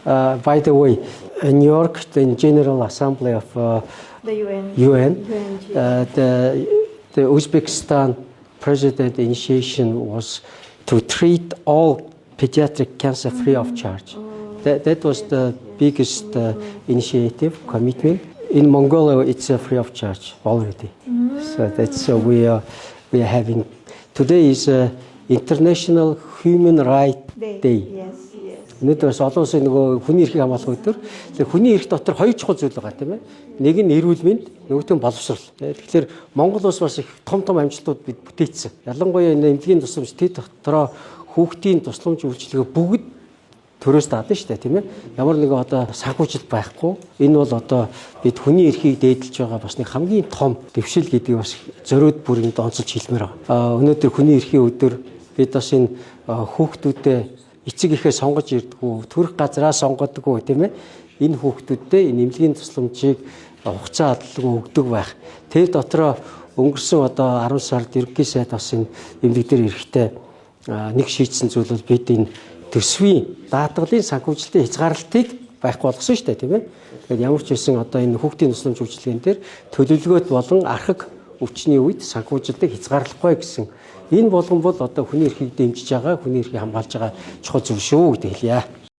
By the way, in New York, the General Assembly of The UN, UNG. the Uzbekistan president initiation was to treat all pediatric cancer free of charge. That was the biggest initiative, commitment. In Mongolia, it's free of charge already. So that's we are having. Today is International Human Rights Day. Yes, yes. Өнөөдрөөс олон улсын нөгөө хүний эрхийг хамгаалах өдөр. Тэгэхээр хүний эрх дотор хоёр чухал зүйл байгаа тийм ээ. Нэг нь эрүүл мэнд, нөгөөх нь боловсрол. Тэгэхээр Монгол улс бас их том амжилтууд бид бүтээсэн. Ялангуяа энэ эмнэлгийн тусламж тэд дотроо хүүхдийн тусламж үйлчилгээ бүгд төрөөс даадсан шүү дээ тийм ээ. Ямар нэгэн одоо санхүүжилт байхгүй. Энэ бол одоо бид хүний эрхийг дээдлж байгаа бас нэг хамгийн том дэвшил гэдгийг бас зориуд бүрийн онцолж хэлмээр байгаа. Өнөөдөр хүний эрхийн өдөр бид бас энэ хүүхдүүдэд эцэг ихээ сонгож ирдгүү, төрөх газраа сонгодгүү тийм ээ. Энэ хүүхдүүдэд энэ эмнэлгийн тусламжийг хугацаа адлалгүй өгдөг байх. Тэр дотроо өнгөрсөн одоо 10 сард ерөнхий сайд бас энэ эмнэлэг дээр эрэхтэй нэг шийдсэн зүйл бол бид энэ төсвийн даатгалын санхүүжилтийн хязгаарлалтыг байхгүй болгосон шүү дээ тийм ээ. Тэгэхээр ямар ч байсан одоо энэ хүүхдийн тусламж үйлчилгээнд дээр төлөвлөгөөт болон архаг өвчний үед санхүүжилтийг хязгаарлахгүй гэсэн энэ болгон бол одоо хүний эрхийг дэмжиж байгаа, хүний эрхийг хамгаалж байгаа чухал зүйл шүү гэдэг хэлье.